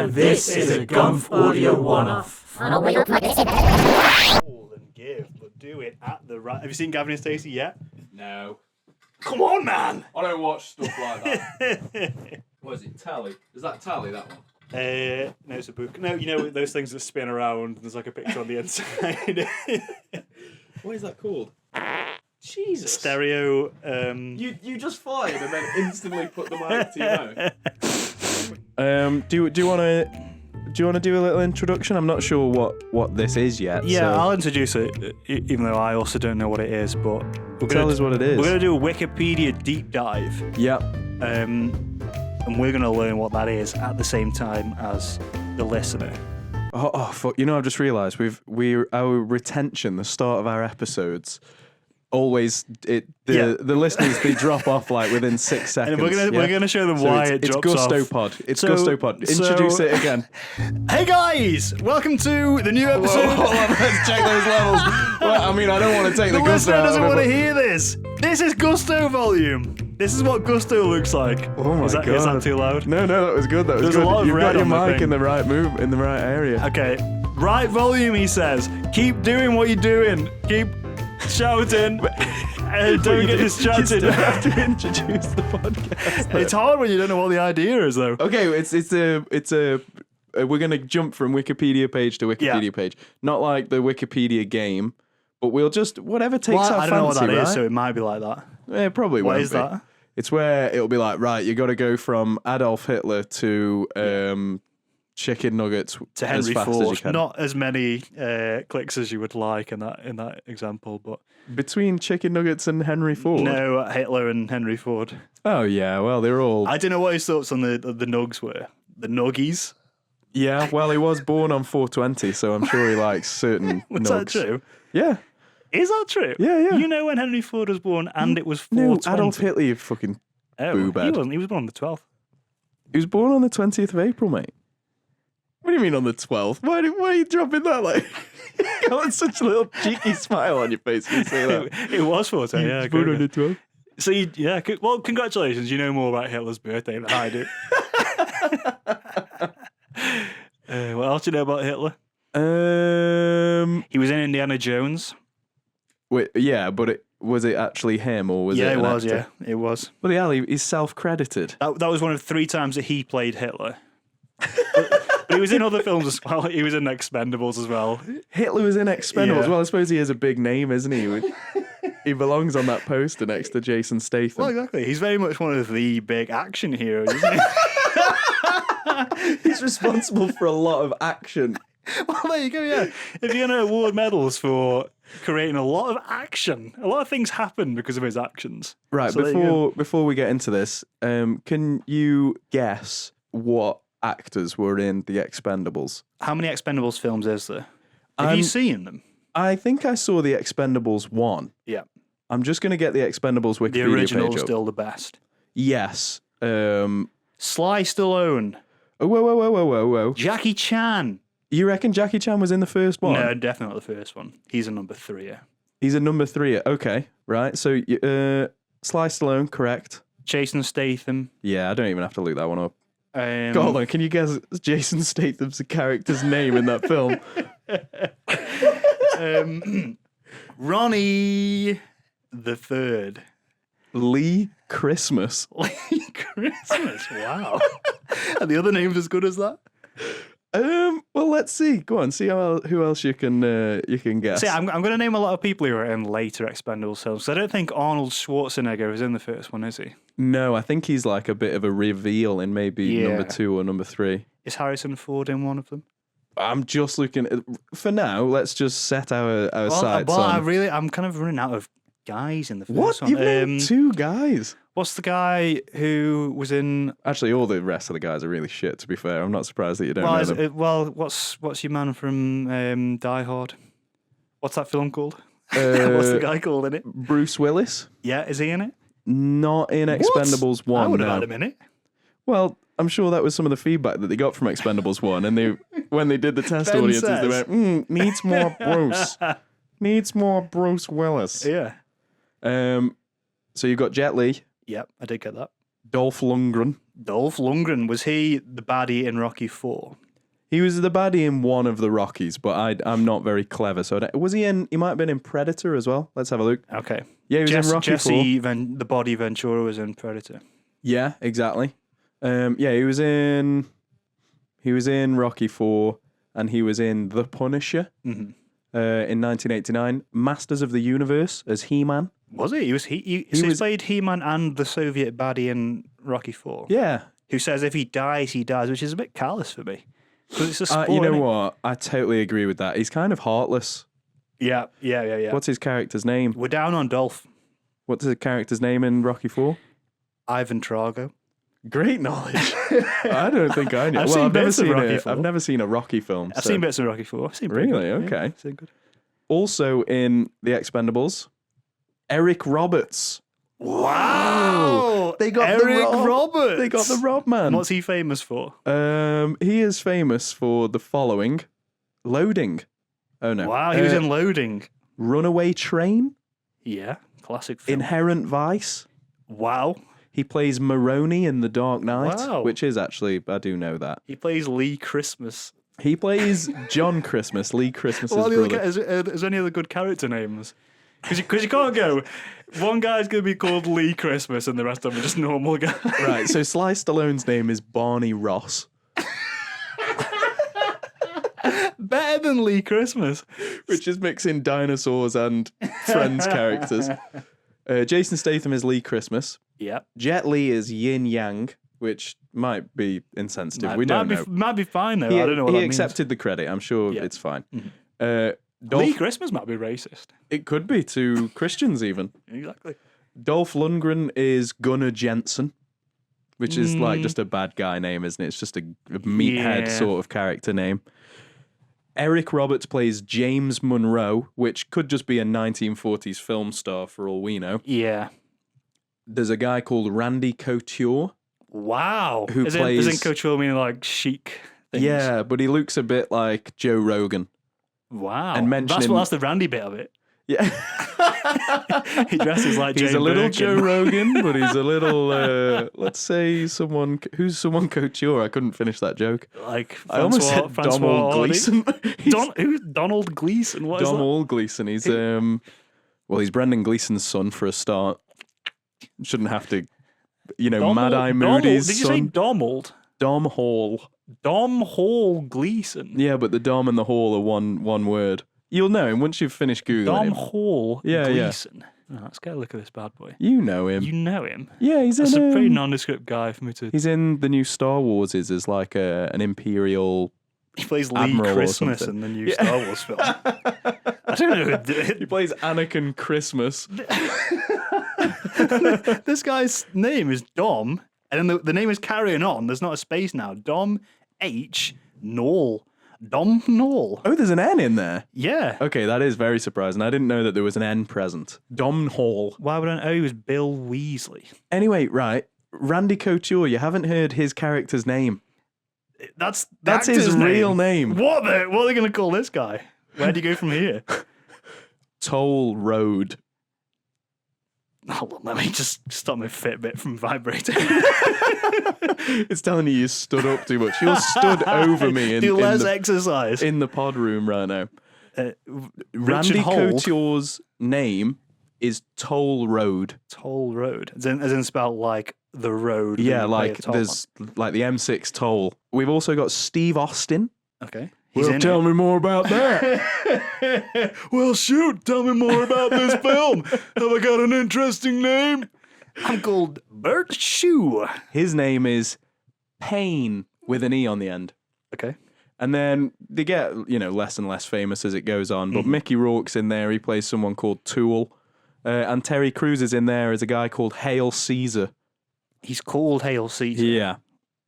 This is a Gumf audio one-off. Give, but do it at the right. Have you seen Gavin and Stacey yet? No. Come on, man! I don't watch stuff like that. What is it? Tally? Is that Tally, that one? No, it's a book. No, you know those things that spin around and there's like a picture on the inside. What is that called? Jesus. Stereo. You just fired and then instantly put the mic to your mouth. Do you want to do a little introduction? I'm not sure what this is yet. Yeah, so. I'll introduce it, even though I also don't know what it is. But tell us what it is. We're gonna do a Wikipedia deep dive. Yep. And we're gonna learn what that is at the same time as the listener. Oh fuck! You know, I've just realised our retention, the start of our episodes. Always, the listeners, they drop off like within 6 seconds. And we're gonna show them so why it's drops off. GustoPod. It's GustoPod. Introduce it again. Hey guys, welcome to the new episode. Hold on, let's check those levels. Well, I mean, I don't want to take the gusto listener out doesn't of it, want to hear this. This is Gusto volume. This is what Gusto looks like. Oh my god! Is that too loud? No, that was good. That was There's good. a lot of You've red got your on the mic thing. in the right in the right area. Okay, right volume. He says, keep doing what you're doing. Keep shouting. Don't get distracted. You still have to introduce the podcast. It's hard when you don't know what the idea is, though. Okay, it's a we're gonna jump from Wikipedia page to Wikipedia page, not like the Wikipedia game, but we'll just whatever takes our fancy. I don't know what that right? is, so it might be like that. It probably What won't is be. that? It's where it'll be like, right, you got to go from Adolf Hitler to chicken nuggets To as Henry fast as you Ford. can. Not as many clicks as you would like in that example, but Between chicken nuggets and Henry Ford. no, Hitler and Henry Ford. Oh yeah, well they're all. I don't know what his thoughts on the nugs were. The nuggies. Yeah, well he was born on 420, so I'm sure he likes certain Was nugs. that true? Yeah. Is that true? Yeah. You know when Henry Ford was born and it was No, 420? Adolf Hitler, you fucking boo-bad. He wasn't. He was born on the 12th. He was born on the 20th of April, mate. What do you mean on the 12th? Why are you dropping that like? You got such a little cheeky smile on your face when you say that. It was 420, yeah. He was born on the 12th. So, well, congratulations. You know more about Hitler's birthday than I do. What else do you know about Hitler? He was in Indiana Jones. Wait, yeah, but was it actually him or was it an actor? Yeah, it was. Bloody hell, he's self-credited. That was one of 3 times that he played Hitler. But he was in other films as well. He was in Expendables as well. Hitler was in Expendables. Yeah. Well, I suppose he is a big name, isn't he? He belongs on that poster next to Jason Statham. Well, exactly. He's very much one of the big action heroes, isn't he? He's responsible for a lot of action. Well, there you go, yeah. If you're going to award medals for creating a lot of action, a lot of things happen because of his actions. Right, So before we get into this, can you guess what actors were in The Expendables? How many Expendables films is there? Have you seen them? I think I saw The Expendables 1. Yeah. I'm just going to get The Expendables Wikipedia The original's page up. still the best. Yes. Sly Stallone. Oh, whoa. Jackie Chan. You reckon Jackie Chan was in the first one? No, definitely not the first one. He's a number 3. Yeah. He's a number 3. Okay, right. So, Sly Stallone, correct. Jason Statham. Yeah, I don't even have to look that one up. Hold on, can you guess Jason Statham's character's name in that film? Ronnie the Third. Lee Christmas. Lee Christmas. Wow. Are the other names as good as that? Well, let's see. Go on, see who else you can guess. See, I'm going to name a lot of people who are in later Expendables films. I don't think Arnold Schwarzenegger is in the first one, is he? No, I think he's like a bit of a reveal in maybe number 2 or number 3. Is Harrison Ford in one of them? I'm just looking at, for now. Let's just set our sights well, on. I'm kind of running out of guys in the first What? one. You've named 2 guys. What's the guy who was in? Actually, all the rest of the guys are really shit. To be fair, I'm not surprised that you don't know them. What's your man from Die Hard? What's that film called? What's the guy called in it? Bruce Willis. Yeah, is he in it? Not in Expendables 1. I would have no. had him in it. Well, I'm sure that was some of the feedback that they got from Expendables 1, and when they did the test Ben audiences, says. they went, needs more Bruce. Needs more Bruce Willis. Yeah. So you've got Jet Li, Yep, I did get that. Dolph Lundgren. Dolph Lundgren, was he the baddie in Rocky 4? He was the baddie in one of the Rockies, but I'm not very clever. So was he in? He might have been in Predator as well. Let's have a look. Okay. Yeah, he was in Rocky 4. The body Ventura was in Predator. Yeah, exactly. Yeah, he was in Rocky 4, and he was in The Punisher in 1989. Masters of the Universe as He-Man. Was he? He played He-Man and the Soviet baddie in Rocky 4. Yeah. Who says if he dies, he dies, which is a bit callous for me. Because it's a sport, you know innit? what? I totally agree with that. He's kind of heartless. Yeah. What's his character's name? We're down on Dolph. What's his character's name in Rocky 4? Ivan Drago. Great knowledge. I don't think I knew. I've never seen a Rocky film. I've seen bits of Rocky 4. Really? Okay. Yeah, seen good. Also in The Expendables, Eric Roberts. Wow! They got Eric the Rob. Roberts. They got the Rob man. What's he famous for? He is famous for the following: Loading. Oh no! Wow, he was in Loading. Runaway Train. Yeah, classic film. Inherent Vice. Wow. He plays Maroney in The Dark Knight, Wow. which is actually, I do know that. He plays Lee Christmas. He plays John Christmas, Lee Christmas's Well, brother. is there any other good character names? Because you can't go, one guy's going to be called Lee Christmas and the rest of them are just normal guys. Right, so Sly Stallone's name is Barney Ross. Better than Lee Christmas. Which is mixing dinosaurs and Friends characters. Jason Statham is Lee Christmas. Yep. Jet Li is Yin Yang, which might be insensitive. We don't know. Might be fine, though. I don't know what that He means. accepted the credit. I'm sure it's fine. Lee Christmas might be racist. It could be to Christians even. Exactly. Dolph Lundgren is Gunnar Jensen, which is like just a bad guy name, isn't it? It's just a meathead sort of character name. Eric Roberts plays James Monroe, which could just be a 1940s film star for all we know. Yeah. There's a guy called Randy Couture. Wow. Who Is plays... in couture meaning like chic things? Yeah, but he looks a bit like Joe Rogan. Wow. And that's the Randy bit of it. Yeah. He dresses like He's Jane a little Birkin. Joe Rogan, but he's a little, let's say who's someone Couture? I couldn't finish that joke. Like I almost said Domhnall Gleeson. Who's Donald Gleeson? What is that? Domhnall Gleeson. He's, he's Brendan Gleeson's son for a start. Shouldn't have to, Mad Eye Moody's son. Did you son. say Donald? Domhnall Gleeson. Yeah, but the Dom and the Hall are one word. You'll know him once you've finished Googling him. Domhnall Gleeson. Oh, let's get a look at this bad boy. You know him. You know him? Yeah, he's That's in a pretty nondescript guy for me to... He's in the new Star Wars as like an Imperial... He plays Lee Admiral Christmas in the new Star Wars film. I don't know who did it. He plays Anakin Christmas. This guy's name is Dom, and then the name is carrying on. There's not a space now. Dom H. Knoll. Domhnall. Oh, there's an N in there. Yeah. Okay, that is very surprising. I didn't know that there was an N present. Domhnall. Why would I know he was Bill Weasley? Anyway, right. Randy Couture, you haven't heard his character's name. That's his real name. What are they going to call this guy? Where do you go from here? Toll Road. Hold on, let me just stop my Fitbit from vibrating. It's telling you stood up too much. You're stood over me Do less exercise. in the pod room right now. Randy Randy Couture's name is Toll Road. Toll Road. As in spelled like the road. Yeah, that you like pay a toll there's like the M6 toll. We've also got Steve Austin. on. Okay. Tell me more about that. Well, shoot, tell me more about this film. Have I got an interesting name? I'm called Bert Shue. His name is Payne with an E on the end. Okay. And then they get, less and less famous as it goes on. But Mickey Rourke's in there. He plays someone called Tool. And Terry Crews is in there as a guy called Hail Caesar. He's called Hail Caesar. Yeah.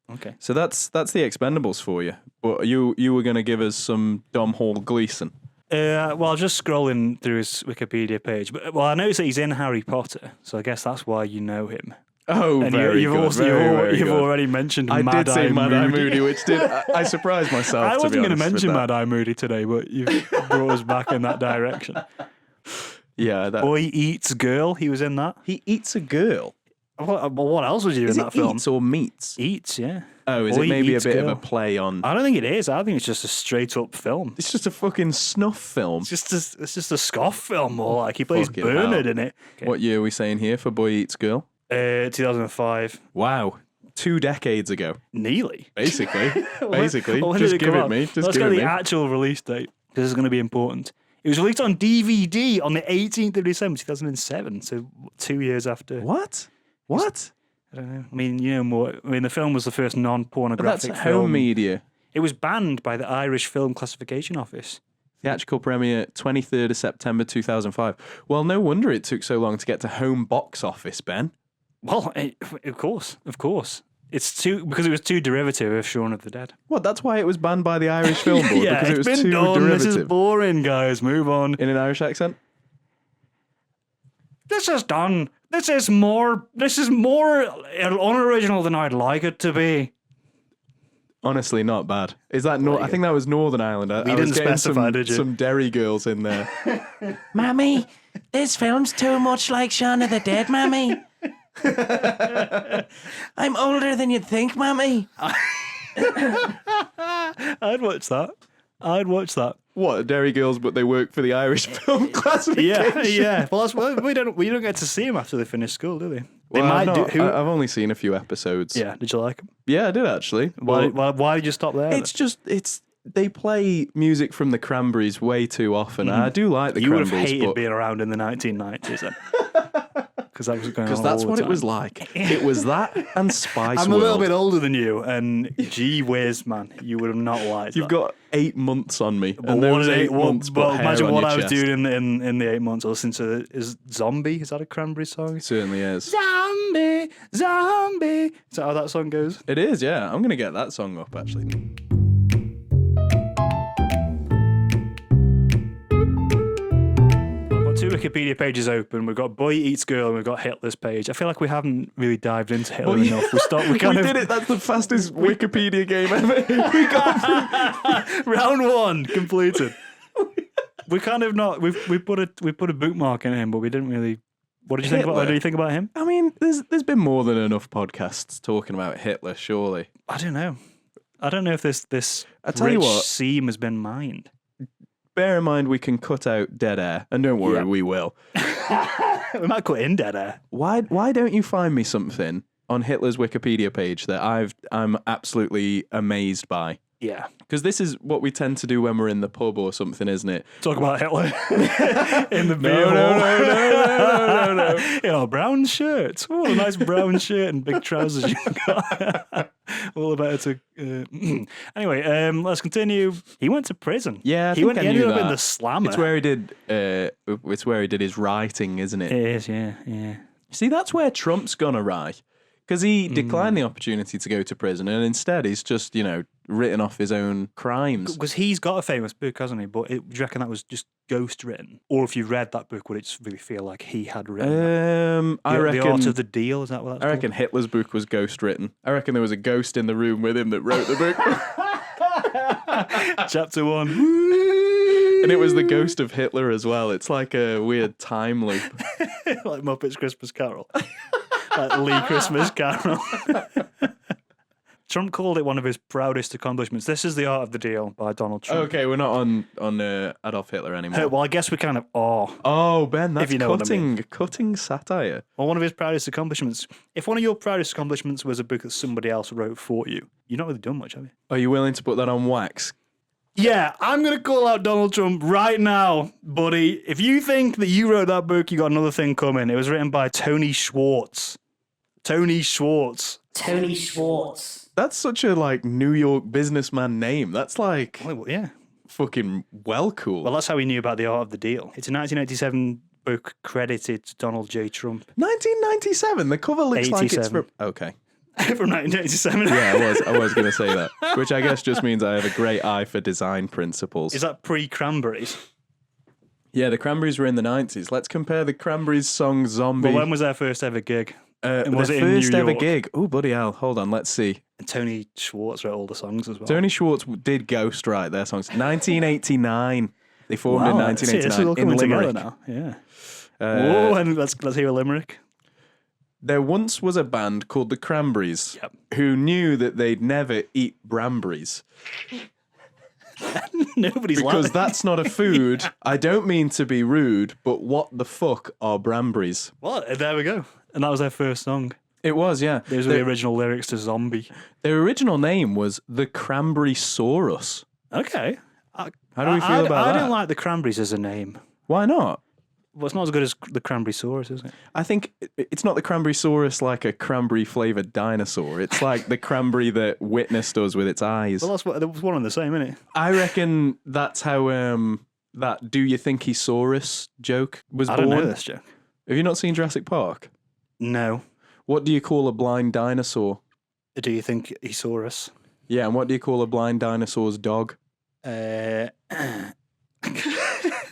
Okay. So that's the Expendables for you. But you were going to give us some Domhnall Gleeson. Well, just scrolling through his Wikipedia page. But I noticed that he's in Harry Potter, so I guess that's why you know him. Oh, And very you've good. also very you've good. already mentioned I Mad did say Eye Mad Eye Moody. Moody, which did I surprised myself. I wasn't going to mention Mad Eye Moody today, but you've brought us back in that direction. Yeah, that Boy Eats Girl, he was in that. he eats a girl. What else was you Is in it that film? Eats or Meats? Eats, yeah. Oh, is Boy it maybe Eats a bit Girl. of a play on? I don't think it is. I think it's just a straight up film. It's just a fucking snuff film. It's just a scoff film, more like he plays Fucking Bernard hell. in it. What year are we saying here for Boy Eats Girl? 2005. Wow. 2 decades ago. Nearly. Basically. When Just did give come it out? me. Just Let's give get it the me. actual release date. This is going to be important. It was released on DVD on the 18th of December 2007, so 2 years after. What? I don't know. I mean, you know more. I mean, the film was the first But non-pornographic that's film. home media. It was banned by the Irish Film Classification Office. Theatrical premiere 23rd of September 2005. Well, no wonder it took so long to get to home box office, Ben. Well, of course. It's because it was too derivative of Shaun of the Dead. What? That's why it was banned by the Irish Film Board, Yeah, because it it's was been too done. derivative. This is boring, guys. Move on. In an Irish accent? This is done. This is more unoriginal than I'd like it to be. Honestly, not bad. Is that I think that was Northern Ireland. I was didn't getting specify, did you? some Derry girls in there. Mammy, this film's too much like Shaun of the Dead, Mammy. I'm older than you'd think, Mammy. I'd watch that. What, Derry girls, but they work for the Irish Film Classification? Yeah. Well, we don't get to see them after they finish school, do they? Well, They might do. I've only seen a few episodes. Yeah. Did you like them? Yeah, I did actually. Why Well, did you stop there? it's they play music from the Cranberries way too often. I do like the you would have Cranberries, hated but being around in the 1990s then. Because that was going on because that's all what the it was time. like. It was that and Spice I'm World. a little bit older than you, and gee whiz, man, you would have not liked You've that. got 8 months on me, But and those 8 months. well, put hair imagine on what your I was chest. doing in the 8 months. I listened to is Zombie. Is that a Cranberry song? It certainly is. Zombie, zombie. Is that how that song goes? It is, yeah. I'm gonna get that song up actually. I've got 2 Wikipedia pages open. We've got Boy Eats Girl and we've got Hitler's page. I feel like we haven't really dived into Hitler enough. We We kind of did it. That's the fastest Wikipedia game ever. We got round 1 completed. We kind of not. We put a bookmark in him, but we didn't really. What did you think about? What Hitler. do you think about him? I mean, there's been more than enough podcasts talking about Hitler, surely. I don't know. I don't know if this I tell you rich what. seam has been mined. Bear in mind we can cut out dead air, and don't worry, Yeah. we will. We might cut in dead air. Why don't you find me something on Hitler's Wikipedia page that I'm absolutely amazed by? Yeah. Because this is what we tend to do when we're in the pub or something, isn't it? Talk about Hitler in the beer hall. No. You know, brown shirt. Oh, a nice brown shirt and big trousers you've got. All about to. Anyway, let's continue. He went to prison. Yeah, I he think I ended knew up in that. the slammer. It's where he did. It's where he did his writing, isn't it? It is, yeah. See, that's where Trump's gone awry. Because he declined the opportunity to go to prison, and instead he's just, written off his own crimes. Because he's got a famous book, hasn't he? But do you reckon that was just ghost written? Or if you read that book, would it just really feel like he had written that? I The reckon. Art of the Deal, is that what that's I reckon Hitler's book was ghost written. I reckon there was a ghost in the room with him that wrote the book, called? Chapter 1. and it was the ghost of Hitler as well. It's like a weird time loop. Like Muppets Christmas Carol. Like Lee Christmas Carol. Trump called it one of his proudest accomplishments. This is The Art of the Deal by Donald Trump. Okay, we're not on Adolf Hitler anymore. Well, I guess we kind of are. Oh, Ben, that's you know what I mean. cutting satire. Well, one of his proudest accomplishments. If one of your proudest accomplishments was a book that somebody else wrote for you, you've not really done much, have you? Are you willing to put that on wax? Yeah, I'm going to call out Donald Trump right now, buddy. If you think that you wrote that book, you got another thing coming. It was written by Tony Schwartz. Tony Schwartz. Tony Schwartz. That's such a New York businessman name. That's Well, yeah. fucking well cool. Well, that's how we knew about The Art of the Deal. It's a 1987 book credited to Donald J. Trump 1997. The cover looks like it's 87. from. Okay. from 1987. Yeah, I was going to say that, which I guess just means I have a great eye for design principles. Is that pre-Cranberries? Yeah, the Cranberries were in the 90s. Let's compare the Cranberries song "Zombie." Well, when was their first ever gig? and was their it in New first ever York? gig? Oh, bloody hell! Hold on, let's see. And Tony Schwartz wrote all the songs as well. Tony Schwartz did ghostwrite their songs. 1989. They formed in Wow, see, this is all 1989 in coming together Limerick. now. Yeah. Uh, Whoa, and let's hear a limerick. There once was a band called the Cranberries who knew that they'd never eat Bramberries. Nobody's Because laughing. that's not a food. I don't mean to be rude, but what the fuck are Bramberries? Well, there we go. And that was their first song. It was, yeah. Those were the original lyrics to Zombie. Their original name was the Cranberry Saurus. Okay. How do we feel about I that? don't like the Cranberries as a name. Why not? Well, it's not as good as the Cranberry Saurus, is it? I think it's not the Cranberry Saurus like a cranberry flavoured dinosaur. It's like the cranberry that Witness does with its eyes. Well, that was one and the same, isn't it? I reckon that's how that "Do you think he saurus" joke was I born. don't know this joke. Have you not seen Jurassic Park? No. What do you call a blind dinosaur? Do you think he saw us? Yeah, and what do you call a blind dinosaur's dog? Do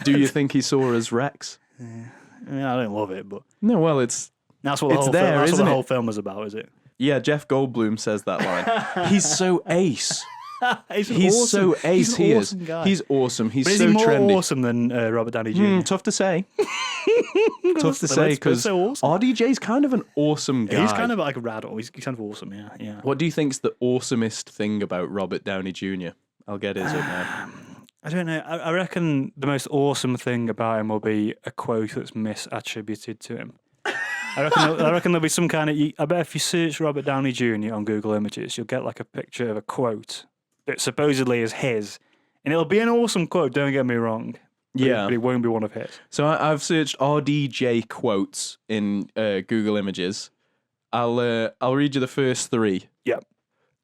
Do you think he saw us Rex? I don't love it, but No, well, it's that's what the It's whole there, film, that's what isn't the it? whole film was about, is it? yeah. Jeff Goldblum says that line. He's so ace. He's He's so ace. He's an He awesome is. guy. He's awesome. He's But is so he more trendy. awesome than Robert Downey Jr.? Tough to say. Tough to That's say because so awesome. RDJ's kind of an awesome guy. He's kind of like a radical. He's kind of awesome, yeah. What do you think's the awesomest thing about Robert Downey Jr.? I'll get his up now. I don't know. I reckon the most awesome thing about him will be a quote that's misattributed to him. I reckon there'll be some kind of. I bet if you search Robert Downey Jr. on Google Images, you'll get like a picture of a quote that supposedly is his, and it'll be an awesome quote. Don't get me wrong. But it won't be one of his. So I've searched RDJ quotes in Google Images. I'll read you the first three. Yep.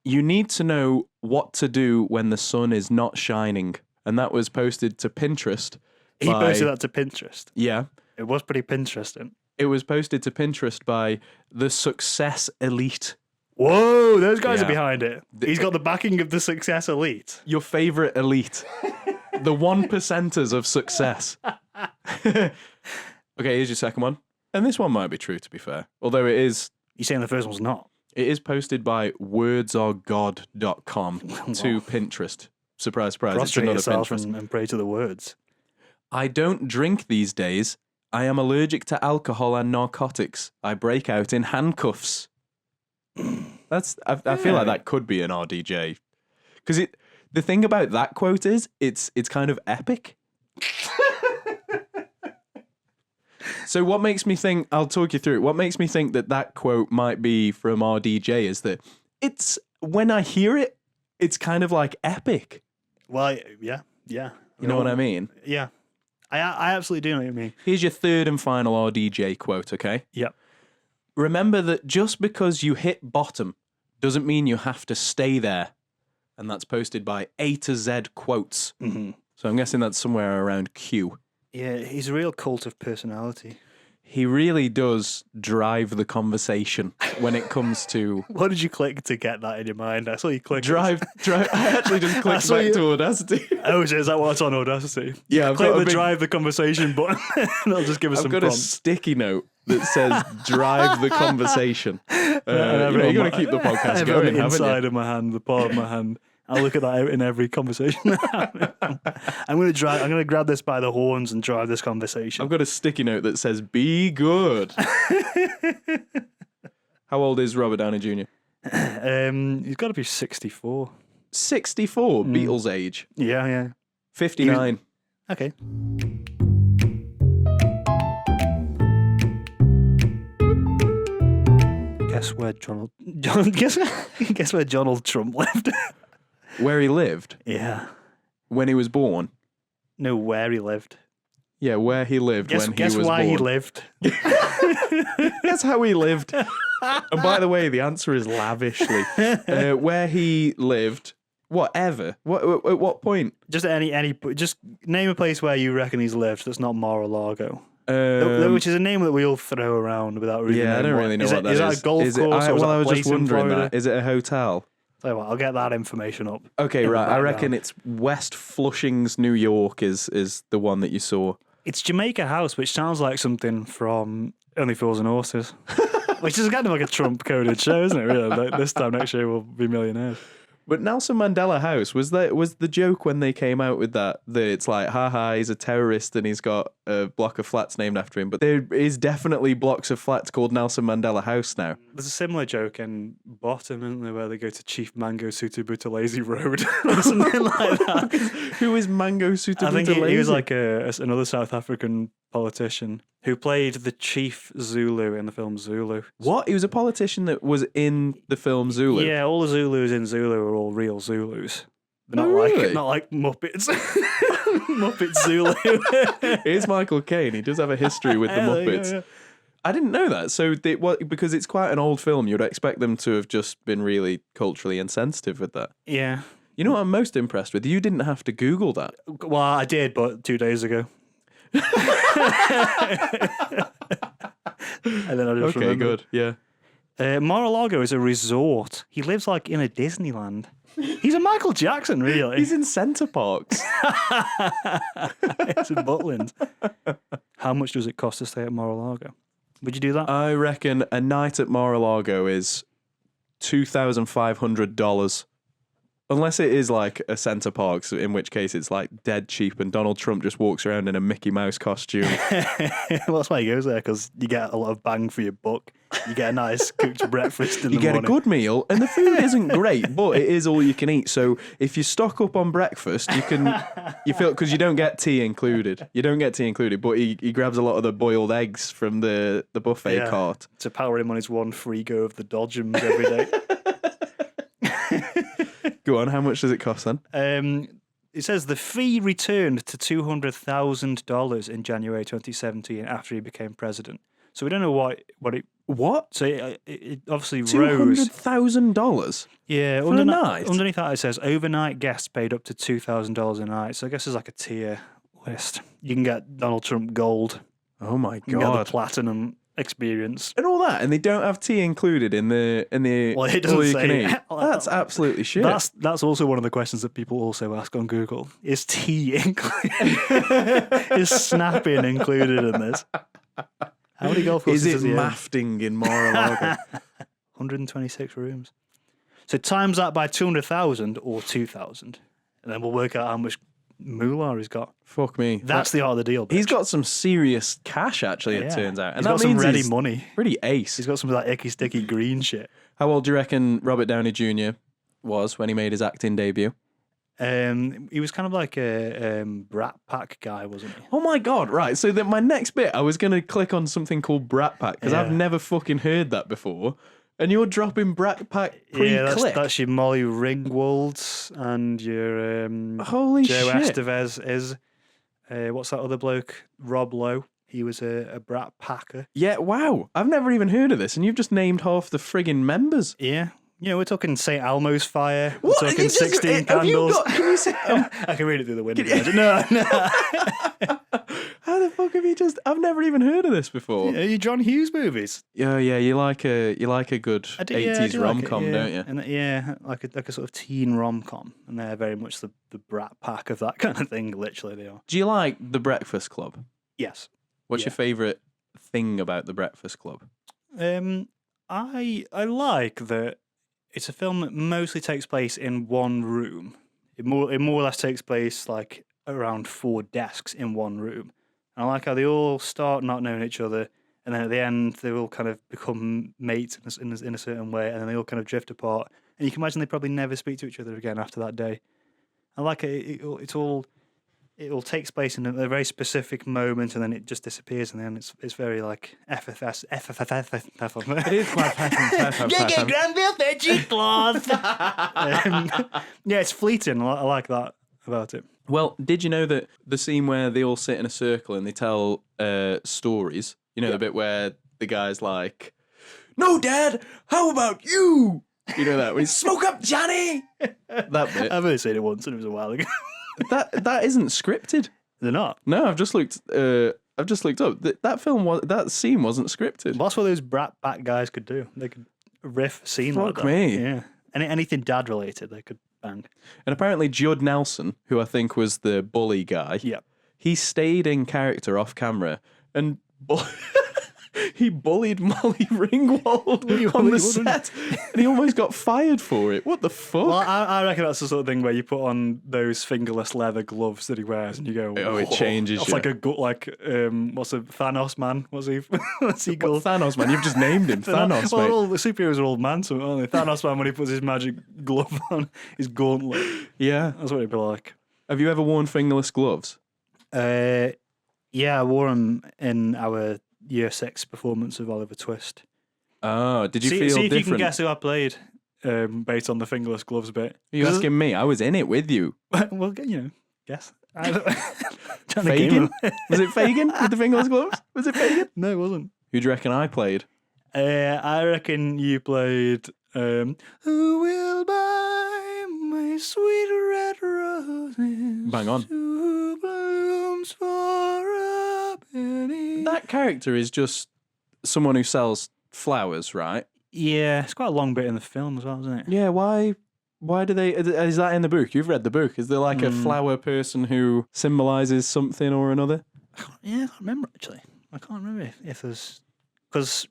You need to know what to do when the sun is not shining, and that was posted to Pinterest. He posted that to Pinterest. Yeah. It was pretty Pinteresting. It was posted to Pinterest by the Success Elite. Whoa, those guys Yeah. are behind it. He's got the backing of the Success Elite. Your favorite elite. The 1%ers of success. Okay, here's your second one. And this one might be true, to be fair. Although it is You're saying the first one's not? posted by wordsaregod.com to Pinterest. Surprise, surprise. It's Prostrate another yourself Pinterest. and pray to the words. I don't drink these days. I am allergic to alcohol and narcotics. I break out in handcuffs. I feel like that could be an RDJ. Because the thing about that quote is it's kind of epic. So what makes me think, I'll talk you through it. What makes me think that quote might be from RDJ is that it's, when I hear it, it's kind of like epic. Well, yeah. You know what I mean? Yeah. I absolutely do know what you mean. Here's your third and final RDJ quote, okay? Yep. Remember that just because you hit bottom doesn't mean you have to stay there. And that's posted by A to Z Quotes. Mm-hmm. So I'm guessing that's somewhere around Q. Yeah, he's a real cult of personality. He really does drive the conversation when it comes to What did you click to get that in your mind? I saw you click. drive. I actually just clicked saw back you- to Audacity. Oh, is that what's on Audacity? Yeah, I've Click got a the big- drive the conversation button. and it'll just give us I've some got a prompts. sticky note that says "drive the conversation." You got to keep the podcast I have it going, on the haven't inside you? of my hand, the palm of my hand. I'll look at that in every conversation. I'm going to grab this by the horns and drive this conversation. I've got a sticky note that says "Be good." How old is Robert Downey Jr.? He's got to be 64. 64, Beatles age. Yeah. 59. Okay. Guess where guess where Donald Trump lived? Where he lived Yeah. when he was born. No, where he lived. Yeah, where he lived when Guess he was why born. he lived. Guess how he lived. And by the way, the answer is lavishly. Where he lived, whatever. At what point? Just just name a place where you reckon he's lived that's not Mar-a-Lago. Which is a name that we all throw around without really Yeah, I knowing don't what. really know Is what it, that is. is. That a golf Is it- course? Or is well, that I a was place just in wondering Florida? that. Is it a hotel? Tell you what, I'll get that information up. Okay, in the right. I background. reckon it's West Flushing's New York is the one that you saw. It's Jamaica House, which sounds like something from Only Fools and Horses. Which is kind of like a Trump-coded show, isn't it, really? Like, this time next year we'll be millionaires. But Nelson Mandela House, was the joke when they came out with that it's like, haha, he's a terrorist and he's got a block of flats named after him. But there is definitely blocks of flats called Nelson Mandela House now. There's a similar joke in Bottom, isn't there, where they go to Chief Mango Sutubutalezi Road or something like that. Who is Mango Sutubutalezi? I think he was like another South African politician who played the Chief Zulu in the film Zulu. What? He was a politician that was in the film Zulu? Yeah, all the Zulus in Zulu are all real Zulus. They're Oh, not really? not like Muppets. Muppet Zulu. Here's Michael Caine. He does have a history with the Yeah, there you go, Muppets. yeah. I didn't know that. So because it's quite an old film, you'd expect them to have just been really culturally insensitive with that. Yeah. You know what I'm most impressed with? You didn't have to Google that. Well, I did, but 2 days ago. And then I just Okay, remembered. good. Yeah. Mar-a-Lago is a resort. He lives like in a Disneyland. He's a Michael Jackson, really. He's in Centre Parks. It's in Butlins. How much does it cost to stay at Mar-a-Lago? Would you do that? I reckon a night at Mar-a-Lago is $2,500. Unless it is like a Centre Parks, in which case it's like dead cheap and Donald Trump just walks around in a Mickey Mouse costume. Well, that's why he goes there, because you get a lot of bang for your buck. You get a nice cooked breakfast in You the get morning. a good meal, and the food isn't great, but it is all you can eat. So if you stock up on breakfast, you feel, because you don't get tea included. You don't get tea included, but he grabs a lot of the boiled eggs from the buffet Yeah. cart. To power him on his one free go of the Dodgems every day. Go on, how much does it cost then? It says the fee returned to $200,000 in January 2017 after he became president. So we don't know what it. What? So it obviously rose. $200,000? Yeah, For a night? Underneath that it says overnight guests paid up to $2,000 a night. So I guess there's like a tier list. You can get Donald Trump Gold. Oh my You can get the god! platinum experience. And all that, and they don't have tea included in the Well, it doesn't all you say can it. eat. That's absolutely shit. That's also one of the questions that people also ask on Google. Is tea included? Is snapping included in this? How many golf courses Is does it he own? mafting in Mar-a-Lago? 126 rooms. So times that by 200,000 or 2,000, and then we'll work out how much moolah he's got. Fuck me. That's the art of the deal. He's bitch. got some serious cash, actually, it Yeah. turns out. And He's that got some means ready he's money. pretty ace. He's got some of that icky sticky green shit. How old do you reckon Robert Downey Jr. was when he made his acting debut? He was kind of like a Brat Pack guy, wasn't he? Oh my god, right. So my next bit, I was going to click on something called Brat Pack, because I've Yeah. never fucking heard that before. And you're dropping Brat Pack Yeah, pre-click. that's your Molly Ringwalds and your Holy Joe shit. Estevez is what's that other bloke? Rob Lowe. He was a Brat Packer. Yeah, wow. I've never even heard of this, and you've just named half the friggin' members. Yeah. You know, we're talking St. Elmo's Fire. What? We're talking You just- 16 have you candles. got- can you say- I can read it through the window. No. How the fuck have you just? I've never even heard of this before. Yeah, you John Hughes movies. Yeah, you like a good I 80s do like rom it, com, yeah. don't you? And yeah, like a sort of teen rom com, and they're very much the Brat Pack of that kind of thing. Literally, they are. Do you like The Breakfast Club? Yes. What's Yeah. your favourite thing about The Breakfast Club? I like that it's a film that mostly takes place in one room. It more or less takes place like around 4 desks in one room. And I like how they all start not knowing each other, and then at the end they all kind of become mates in a certain way, and then they all kind of drift apart. And you can imagine they probably never speak to each other again after that day. I like it. It all takes place in a very specific moment, and then it just disappears, and then it's very like FFS. It is quite Granville Veggie Cloth. Yeah, it's fleeting. I like that about it. Well, did you know that the scene where they all sit in a circle and they tell stories, you know, the bit where the guy's like, "No, Dad, how about you?" You know that, when he's, "Smoke up, Johnny!" That bit. I've only seen it once, and it was a while ago. That isn't scripted. They're not. No, I've just looked up. That scene wasn't scripted. Well, that's what those Brat Pack guys could do. They could riff a scene like Fuck that. me. Yeah. Anything dad related, they could bang. And apparently Judd Nelson, who I think was the bully guy, Yeah. he stayed in character off camera and He bullied Molly Ringwald on the set, and he almost got fired for it. What the fuck? Well, I reckon that's the sort of thing where you put on those fingerless leather gloves that he wears, and you go, Oh, it changes It's you. like what's a Thanos man? What's he called? Thanos, man. You've just named him. Thanos, well, mate. all the superheroes are old man, so aren't they? Thanos man, when he puts his magic glove on, his gauntlet. Yeah. That's what it'd be like. Have you ever worn fingerless gloves? Yeah, I wore them in our Year 6 performance of Oliver Twist. Oh, did you feel see if different? you can guess who I played based on the fingerless gloves bit. Are you asking me? I was in it with you. Well, guess. I don't- trying to game Fagin? him. Was it Fagin with the fingerless gloves? Was it Fagin? No, it wasn't. Who do you reckon I played? I reckon you played Who Will Buy My Sweet Red Roses? Bang on. Two blooms for a penny. That character is just someone who sells flowers, right? Yeah, it's quite a long bit in the film as well, isn't it? Yeah, why do they... Is that in the book? You've read the book. Is there like a flower person who symbolises something or another? Yeah, I can't remember actually. I can't remember if there's... Because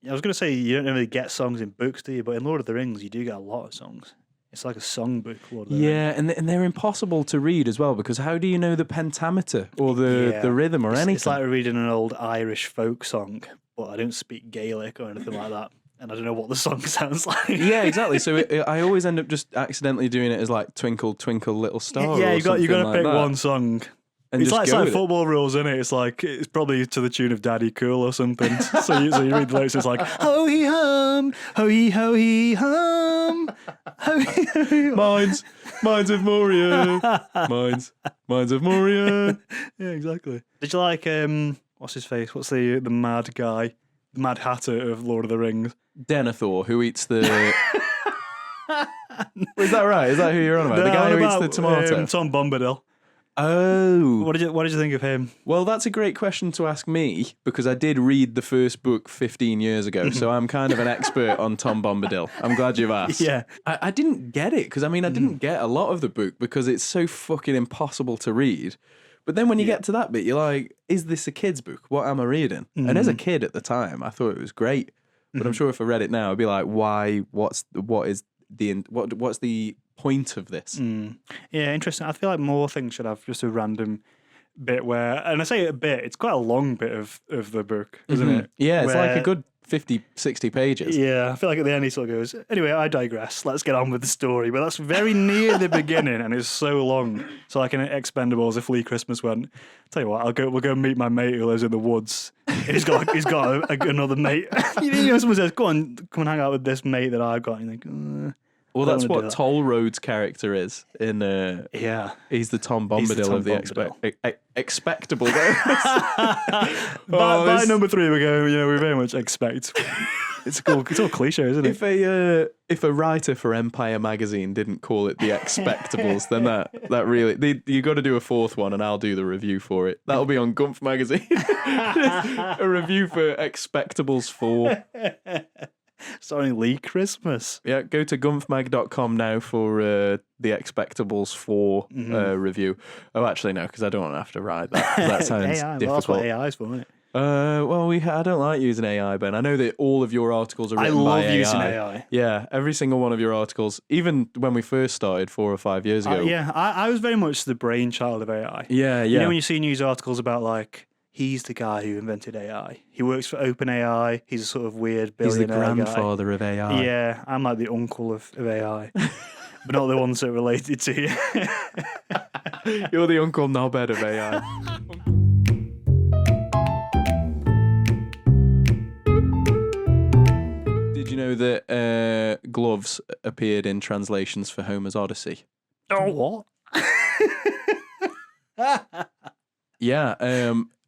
I was going to say you don't really get songs in books, do you? But in Lord of the Rings, you do get a lot of songs. It's like a songbook, Lord of the Rings. Yeah, and they're impossible to read as well, because how do you know the pentameter or the rhythm or anything? It's like reading an old Irish folk song, but I don't speak Gaelic or anything like that. And I don't know what the song sounds like. Yeah, exactly. So I always end up just accidentally doing it as like Twinkle, Twinkle, Little Star. Yeah, or you got to something pick like that. one song. And It's just like go with it. football rules, isn't it? It's probably to the tune of Daddy Cool or something. so you read the lyrics, it's like ho he hum, ho he hum, ho he. Mines of Moria. Mines of Moria. Yeah, exactly. Did you like what's his face? What's the mad guy, the Mad Hatter of Lord of the Rings? Denethor, who eats the... Is that right? Is that who you're on about? The guy who eats the tomato? Tom Bombadil. Oh. What did you think of him? Well, that's a great question to ask me, because I did read the first book 15 years ago, so I'm kind of an expert on Tom Bombadil. I'm glad you've asked. Yeah. I didn't get it, because I didn't get a lot of the book because it's so fucking impossible to read. But then when you get to that bit, you're like, is this a kid's book? What am I reading? And as a kid at the time, I thought it was great. But I'm sure if I read it now, I'd be like, why? What's the point of this? Yeah, interesting. I feel like more things should have just a random bit where, and I say a bit, it's quite a long bit of the book, isn't it? Yeah, it's like Where- a good 50, 60 pages. Yeah, I feel like at the end he sort of goes, anyway, I digress, let's get on with the story. But that's very near the beginning and it's so long. So like in Expendables, if Lee Christmas went, tell you what, we'll go meet my mate who lives in the woods. And he's got another mate. You know, someone says, come and hang out with this mate that I've got. And you think, Well, I don't that's wanna do what that. Toll Road's character is in... yeah. He's the Tom He's the Bombadil Tom of the expectable. By number 3, we go, we very much expect. It's all cliche, isn't it? If a writer for Empire magazine didn't call it the Expectables, then that really you got to do a 4th one, and I'll do the review for it. That'll be on Gumf Magazine. A review for Expectables 4. Starring Lee Christmas. Yeah, go to gumfmag.com now for the Expectables 4 review. Oh, actually no, because I don't want to have to write that. 'Cause that sounds AI, well, difficult. that's what AI is for, isn't it? Well, I don't like using AI, Ben. I know that all of your articles are I written by love using AI. Yeah, every single one of your articles, even when we first started 4 or 5 years ago. Yeah, I was very much the brainchild of AI. Yeah, You yeah. know when you see news articles about like, he's the guy who invented AI. He works for OpenAI. He's a sort of weird He's the billionaire grandfather of guy. AI. Yeah, I'm like the uncle of AI. But not the ones that are related to you. You're the Uncle Knobhead of AI. Did you know that gloves appeared in translations for Homer's Odyssey? Oh, what? Yeah,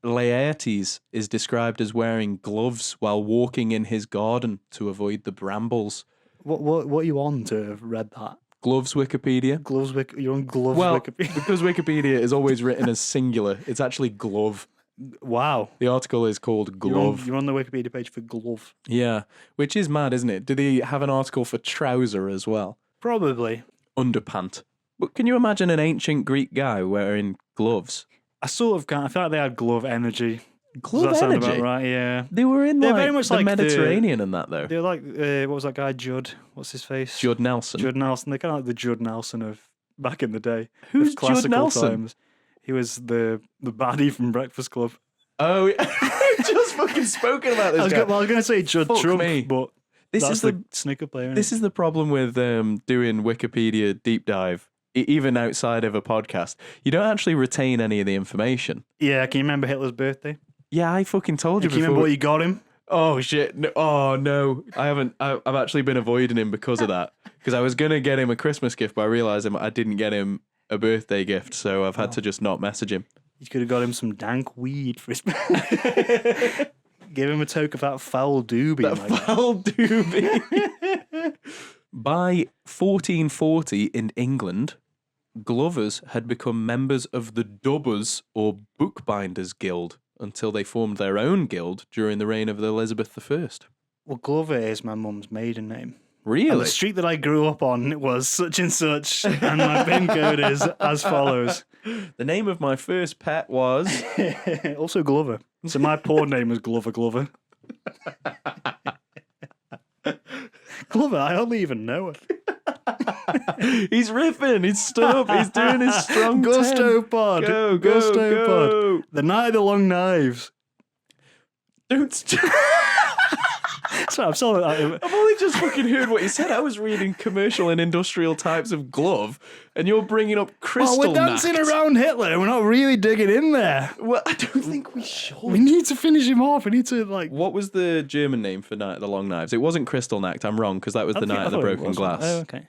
Laertes is described as wearing gloves while walking in his garden to avoid the brambles. What are you on to have read that? Gloves Wikipedia. Gloves, you're on Gloves Well, Wikipedia. because Wikipedia is always written as singular, it's actually glove. Wow. The article is called glove. You're on the Wikipedia page for glove. Yeah, which is mad, isn't it? Do they have an article for trouser as well? Probably. Underpant. But can you imagine an ancient Greek guy wearing gloves? I sort of can't. I feel like they had glove energy Does Glove that sound Energy. about right? Yeah. They were in They're like very much the like the- Mediterranean and that though. They're like, what was that guy, Judd? What's his face? Judd Nelson. Judd Nelson. They're kind of like the Judd Nelson of back in the day. Who's of classical Judd Nelson? Times. He was the baddie from Breakfast Club. Oh, I've just fucking spoken about this I was guy. going to say Judd Fuck Trump, me. but This that's is the the snooker player. This is the problem with doing Wikipedia deep dive, even outside of a podcast. You don't actually retain any of the information. Yeah, can you remember Hitler's birthday? Yeah, I fucking told you Can you before. remember what you got him? Oh shit! No, oh no, I haven't. I've actually been avoiding him because of that. Because I was gonna get him a Christmas gift, but I realised I didn't get him a birthday gift, so I've had to just not message him. You could have got him some dank weed for his Give him a toke of that foul doobie. That my guy. foul doobie. By 1440 in England, glovers had become members of the Dubbers or Bookbinders Guild until they formed their own guild during the reign of Elizabeth I. Well, Glover is my mum's maiden name. And Really? the street that I grew up on was such and such, and my PIN code is as follows. The name of my first pet was... Also Glover. So my porn name is Glover Glover. Glover, I hardly even know it. He's riffing. He's stood up. He's doing his strong Gusto 10. pod. Go, Gusto go. pod. The Night of the Long Knives. Don't Sorry, I'm sorry. I've only just fucking heard what you said. I was reading commercial and industrial types of glove, and you're bringing up crystal. We're dancing around Hitler. We're not really digging in there. Well, I don't think we should. We need to finish him off. We need to, like... What was the German name for Night of the Long Knives? It wasn't Kristallnacht. I'm wrong, because that was the Night of the Broken Glass. Oh, okay.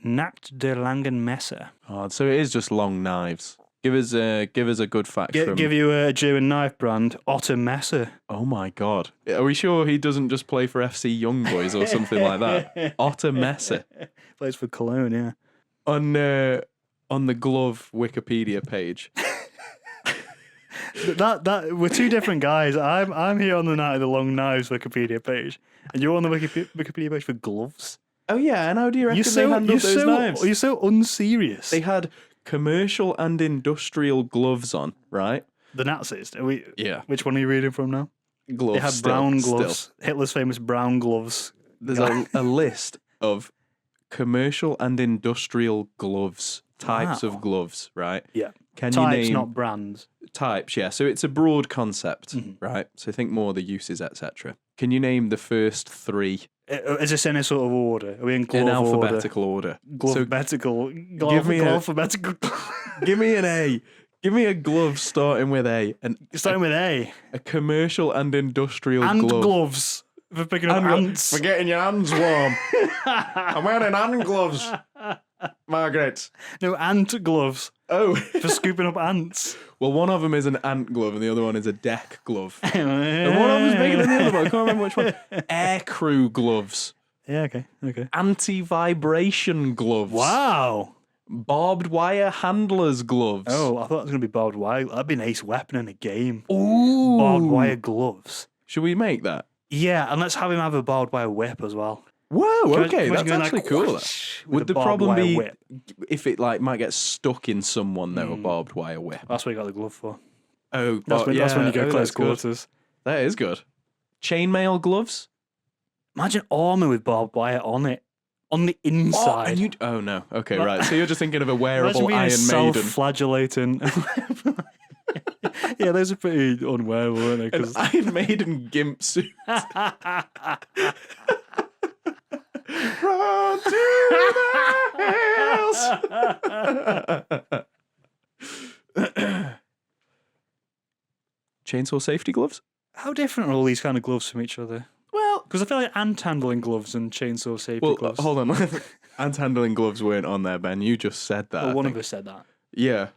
Nacht der Langen Messer. Oh, so it is just long knives. Give us a good fact from... Give you a German knife brand, Otto Messer. Oh my god. Are we sure he doesn't just play for FC Young Boys or something like that? Otto Messer. Plays for Cologne, yeah. On the glove Wikipedia page. That we're two different guys. I'm here on the Night of the Long Knives Wikipedia page, and you're on the Wikipedia page for gloves. Oh yeah, and how do you reckon they handled those knives? You're so unserious. They had commercial and industrial gloves on, right? The Nazis. Are we? Yeah. Which one are you reading from now? Gloves. They had still, brown still. gloves. Hitler's famous brown gloves. There's a list of commercial and industrial gloves, types Wow. of gloves, right? Yeah. Can Types, you name not brands. types? Yeah. So it's a broad concept, Mm-hmm. right? So think more the uses, etc. Can you name the first three Is this any sort of order? Are we in glove in alphabetical order? So Alphabetical. give me a- alphabetical. give me an A. Give me a glove starting with A, and Starting with A. a commercial and industrial And glove. gloves. For picking up ants. For getting your hands warm. I'm wearing hand gloves, Margaret. No, ant gloves. Oh, For scooping up ants. well, one of them is an ant glove and the other one is a deck glove. And one of them's bigger than the other, but I can't remember which one. Air crew gloves, Yeah, okay. anti-vibration gloves, Wow. barbed wire handlers gloves. Oh, I thought it was going to be barbed wire. That'd be an ace weapon in a game. Ooh. Barbed wire gloves. Should we make that? Yeah, and let's have him have a barbed wire whip as well. Whoa, Can okay, you that's imagine actually going cool. like, that. whoosh with Would a the barbed problem wire be whip? if it like might get stuck in someone though, a barbed wire whip? That's what you got the glove for. Oh, That's when you go close that's good. quarters. That is good. Chainmail gloves. Imagine armour with barbed wire on it. On the Oh, inside. and you. Oh no. Okay, right. So you're just thinking of a Imagine wearable being a Iron Maiden. self-flagellating. Yeah, those are pretty unwearable, aren't they? An 'Cause- Iron Maiden gimp suit. Run to the hills. Chainsaw safety gloves. How different are all these kind of gloves from each other? Well, Because I feel like ant handling gloves and chainsaw safety gloves. hold on. Ant handling gloves weren't on there, Ben. You just said that. Well, I one think. of us said that. Yeah.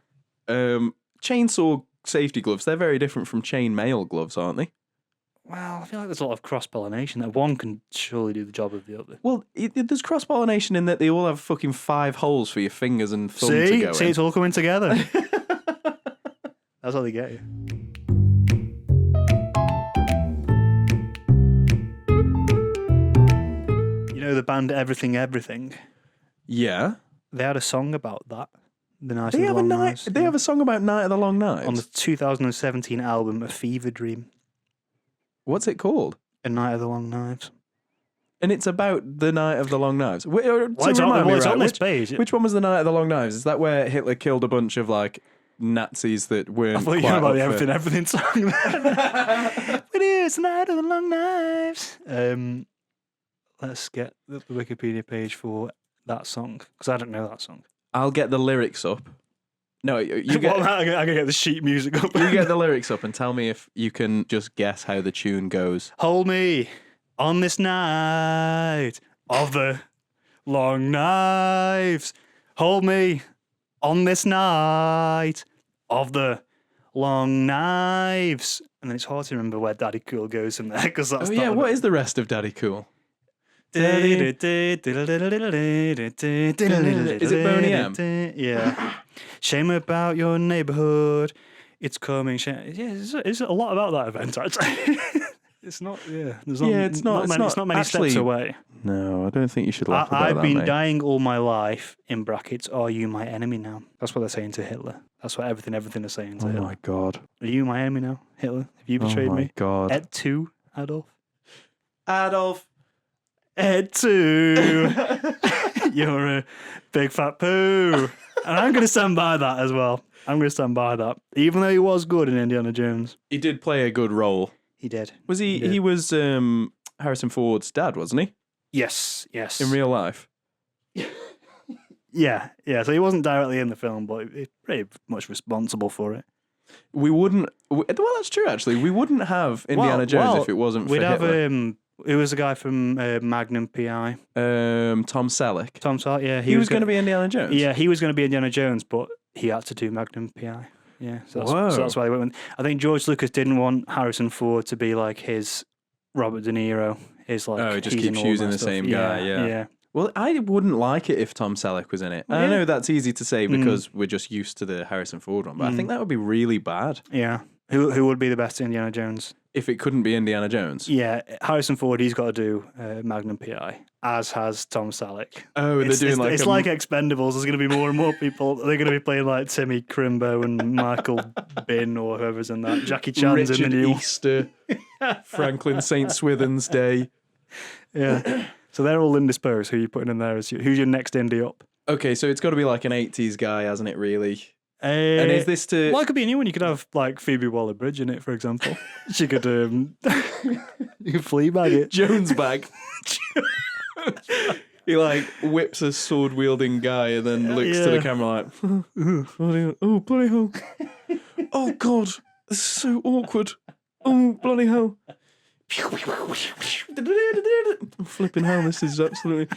Chainsaw safety gloves. They're very different from chainmail gloves, aren't they? Well, I feel like there's a lot of cross-pollination that one can surely do the job of the other. Well, there's cross pollination in that they all have fucking 5 holes for your fingers and thumb to go See, in. it's all coming together. That's how they get you. You know the band Everything Everything? Yeah. They had a song about that. The Night They of the have a Long night. Knives. They have a song about Night of the Long Knives. On the 2017 album A Fever Dream. What's it called? A Night of the Long Knives. And it's about the Night of the Long Knives. Well, it's on this page. Which one was the Night of the Long Knives? Is that where Hitler killed a bunch of like Nazis that weren't? I thought you quite were about up the for- everything song. But it's the Night of the Long Knives. Let's get the Wikipedia page for that song because I don't know that song. I'll get the lyrics up. No, you get. I'm gonna get the sheet music up. You get the lyrics up and tell me if you can just guess how the tune goes. Hold me on this night of the long knives. Hold me on this night of the long knives. And then it's hard to remember where Daddy Cool goes from there because that's Oh yeah, what is the rest of Daddy Cool? Is it Boney M? Yeah. Shame about your neighborhood. It's coming. Yeah, it's a lot about that event actually. It's not. Yeah, there's not. Yeah, it's not many actually- steps away. No, I don't think you should laugh about I've that, been mate. dying all my life. In brackets, are you my enemy now? That's what they're saying to Hitler. That's what everything is saying to Oh Hitler. my god. Are you my enemy now, Hitler? Have you betrayed Oh my me? god. Et tu, Adolf? Adolf. Et tu. You're a big fat poo. And I'm going to stand by that as well. I'm going to stand by that. Even though he was good in Indiana Jones. He did play a good role. He did. Was he? did. He was Harrison Ford's dad, wasn't he? Yes. In real life. Yeah. So he wasn't directly in the film, but he's pretty much responsible for it. We wouldn't. Well, that's true. Actually, we wouldn't have Indiana Jones if it wasn't for we'd have Hitler. It was a guy from Magnum PI. Tom Selleck. Tom Salt, yeah. He was going to be Indiana Jones. Yeah, he was going to be Indiana Jones, but he had to do Magnum PI. Yeah, so Whoa. that's why they went with. I think George Lucas didn't want Harrison Ford to be like his Robert De Niro. His like. Oh, he just he's in keeps all using that the stuff. same guy, yeah. Yeah. Well, I wouldn't like it if Tom Selleck was in it. I Yeah. know that's easy to say because we're just used to the Harrison Ford one, but I think that would be really bad Yeah. Who would be the best Indiana Jones? if it couldn't be Indiana Jones. Yeah, Harrison Ford. He's got to do Magnum PI, as has Tom Selleck. Oh, they're doing like it's like Expendables. There's going to be more and more people. They're going to be playing like Timmy Crimbo and Michael Bin or whoever's in that. Jackie Chan's Richard in the new. Easter, Franklin St. Swithin's Day. Yeah. So they're all indisposed. Who are you putting in there? Who's your next indie up? Okay, so it's got to be like an 80s guy, hasn't it, really? And is this to... Well, it could be a new one. You could have like Phoebe Waller-Bridge in it, for example. She could you could Fleabag it. Jones bag. He like whips a sword-wielding guy and then looks to the Yeah. camera like, oh, bloody hell. Oh, God, this is so awkward. Oh, bloody hell. Oh, flipping hell, this is absolutely...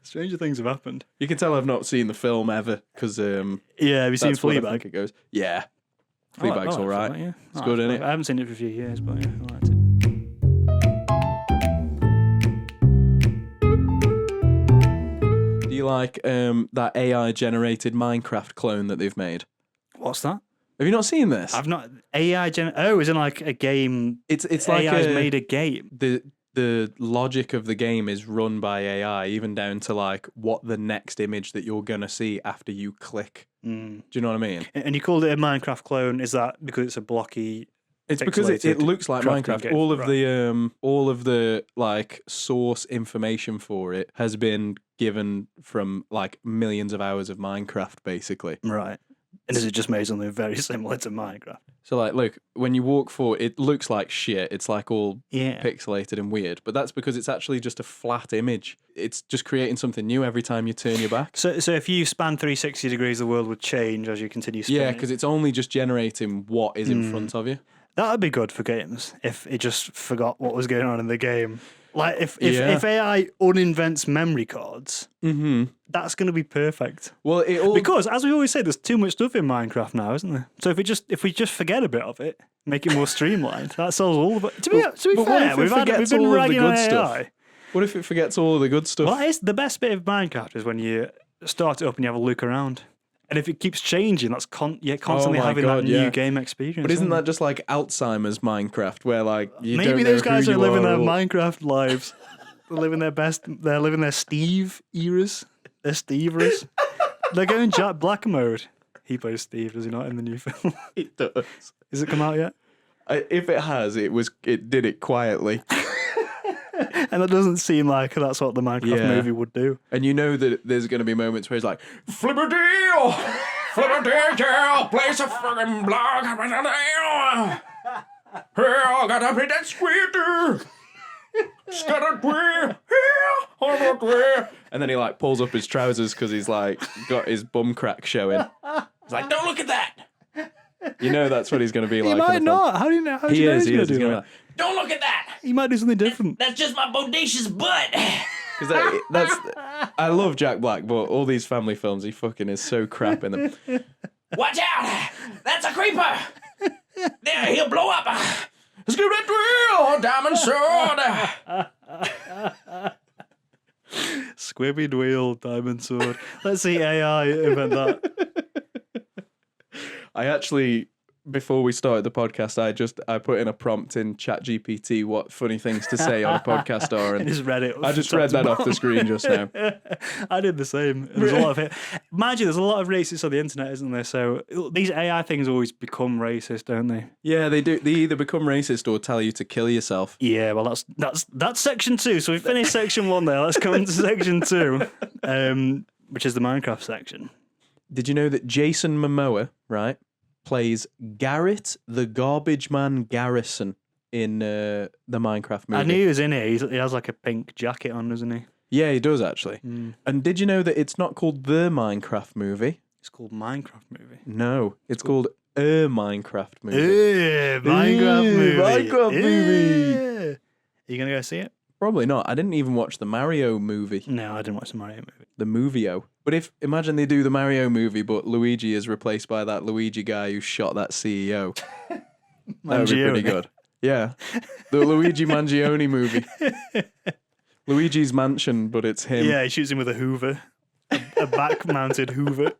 Stranger things have happened. You can tell I've not seen the film ever because Yeah, have you seen that's what I think Fleabag? it goes. Yeah. I like- Fleabag's I like all right. Fleabag, yeah. It's I good, like isn't Fleabag. it? I haven't seen it for a few years, but yeah, I liked it. Do you like that AI-generated Minecraft clone that they've made? What's that? Have you not seen this? I've not AI gen. Oh, is it like a game? It's like AI's made a game. the logic of the game is run by AI, even down to like what the next image that you're gonna see after you click. Do you know what I mean? And you called it a Minecraft clone. Is that because it's a blocky? It's because it pixelated looks like crafting Minecraft. game? All of the like source information for it has been given from like millions of hours of Minecraft, basically. Right. And is it just made something very similar to Minecraft? So like, look, when you walk forward, it looks like shit. It's like all Yeah. pixelated and weird, but that's because it's actually just a flat image. It's just creating something new every time you turn your back. So if you span 360 degrees, the world would change as you continue spinning. Yeah, because it's only just generating what is in front of you. That would be good for games if it just forgot what was going on in the game. Like if Yeah. AI uninvents memory cards, that's going to be perfect. Well, it all Because as we always say, there's too much stuff in Minecraft now, isn't there? So if we just forget a bit of it, make it more streamlined, that solves all of it. To be but fair, what if it we've forgets been all of the ragging on good AI. stuff? What if it forgets all of the good stuff? Well, it's the best bit of Minecraft is when you start it up and you have a look around. And if it keeps changing, that's you're constantly Oh my having God, that new yeah. game experience. But isn't isn't it? that just like Alzheimer's Minecraft, where like you Maybe don't know those guys who are you living their or- Minecraft lives. They're living their best. They're living their Steve eras. Their Steve eras. They're going Jack Black mode. He plays Steve, does he not, in the new film? It does. Has it come out yet? If it has, it did it quietly. And that doesn't seem like that's what the Minecraft movie would do. And you know that there's going to be moments where he's like, Flipper-dee-oh! Flipper-dee-oh! Place a fucking block! Here, I gotta play that squeater! And then he like pulls up his trousers because he's like got his bum crack showing. He's like, don't look at that. You know that's what he's going to be like. He might not. How do you know? How do you know he's going to do that? Don't look at that. He might do something different. That's just my bodacious butt. Because that's I love Jack Black, but all these family films, he fucking is so crap in them. Watch out. That's a creeper. There, he'll blow up. Scoop that drill, diamond sword. Squibby Dweel, Diamond Sword. Let's see AI invent that. I actually, before we started the podcast, I put in a prompt in ChatGPT what funny things to say on a podcast are, and just read it. I just read that off the screen just now. I did the same. There's a lot of it. Mind you, there's a lot of racists on the internet, isn't there? So these AI things always become racist, don't they? Yeah, they do. They either become racist or tell you to kill yourself. Yeah, well, that's section 2. So we finished section 1 there. Let's come into section 2, which is the Minecraft section. Did you know that Jason Momoa, right, plays Garrett the Garbage Man Garrison in the Minecraft movie? I knew he was in it. He has like a pink jacket on, doesn't he? Yeah, he does actually. And did you know that it's not called the Minecraft movie? It's called Minecraft movie. No, it's called a Minecraft movie. Minecraft movie. Minecraft movie. Are you going to go see it? Probably not. I didn't even watch the Mario movie. No, I didn't watch the Mario movie. The Movio. But imagine they do the Mario movie, but Luigi is replaced by that Luigi guy who shot that CEO. That would be pretty good. Yeah. The Luigi Mangione movie. Luigi's Mansion, but it's him. Yeah, he shoots him with a Hoover. A back-mounted Hoover.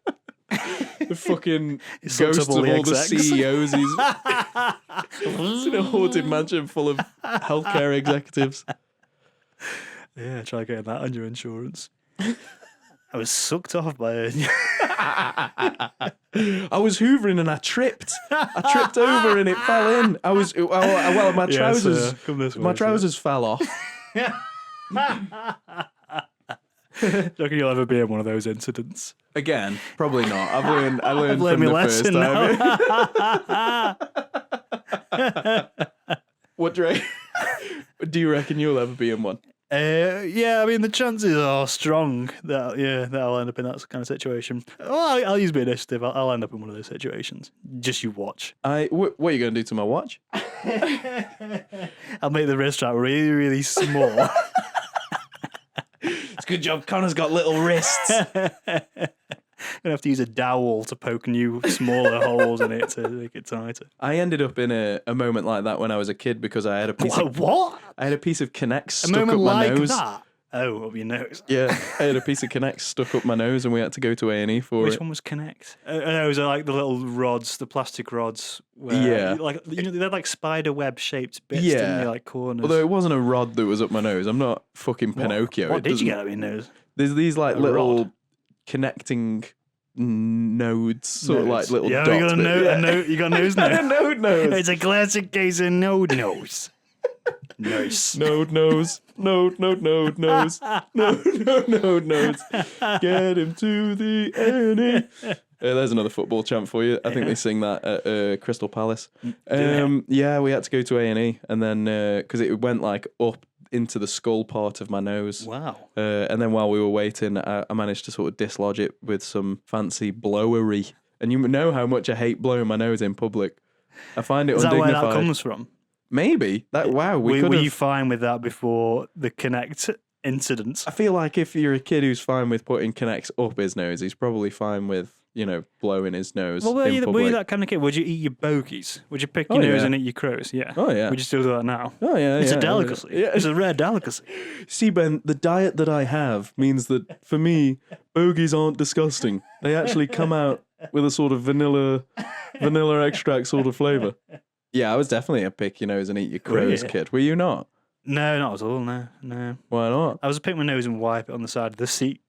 The fucking sucks ghosts up of all the all the execs. CEOs. He's in a haunted mansion full of healthcare executives. Yeah, try getting that on your insurance. I was sucked off by it. I was hoovering and I tripped. I tripped over and it fell in. My trousers. Come this way, My trousers fell off. Do you reckon you'll ever be in one of those incidents? Again, probably not. I learned learned from my the lesson first time. What do you reckon you'll ever be in one? Yeah, I mean the chances are strong that I'll end up in that kind of situation. Oh, I'll use my initiative. I'll end up in one of those situations. Just you watch. What are you going to do to my watch? I'll make the wrist strap really, really small. It's a good job Connor's got little wrists. I'm gonna have to use a dowel to poke new, smaller holes in it to make it tighter. I ended up in a moment like that when I was a kid because I had a piece of what? I had a piece of Connect A stuck moment up my like nose. that? Oh, up your nose. Yeah, I had a piece of Connect stuck up my nose, and we had to go to A&E for Which it. one was Connect? Those are like the little rods, the plastic rods. Where Yeah. they had like spider web shaped bits, Yeah. didn't they? Like corners. Although it wasn't a rod that was up my nose. I'm not fucking Pinocchio. What It did you doesn't- get up your nose? There's these like A little rod? connecting nodes, sort of like little Yeah, dots. you got a but nose. You got a nose I had a now. node nose. It's a classic case of node nose. Nice. Node nose. Node nose. Node node nose. Get him to the A&E. There's another football chant for you. I think they sing that at Crystal Palace. Yeah, we had to go to A&E, and then because it went like up into the skull part of my nose. Wow. And then while we were waiting, I managed to sort of dislodge it with some fancy blowery. And you know how much I hate blowing my nose in public. I find it Is that where undignified. that comes from? Maybe that. Wow, we Were could you have. fine with that before the Connect incident? I feel like if you're a kid who's fine with putting Connects up his nose, he's probably fine with blowing his nose. Well, were in you public. that kind of kid? Would you eat your bogies? Would you pick your Oh, nose yeah. and eat your crows? Yeah. Oh yeah. Would you still do that now? Oh yeah. It's yeah, a delicacy. Yeah. It's a rare delicacy. See, Ben, the diet that I have means that for me, bogies aren't disgusting. They actually come out with a sort of vanilla extract sort of flavour. Yeah, I was definitely a pick your nose and eat your crows Really? kid. Were you not? No, not at all. No. Why not? I was a pick my nose and wipe it on the side of the seat.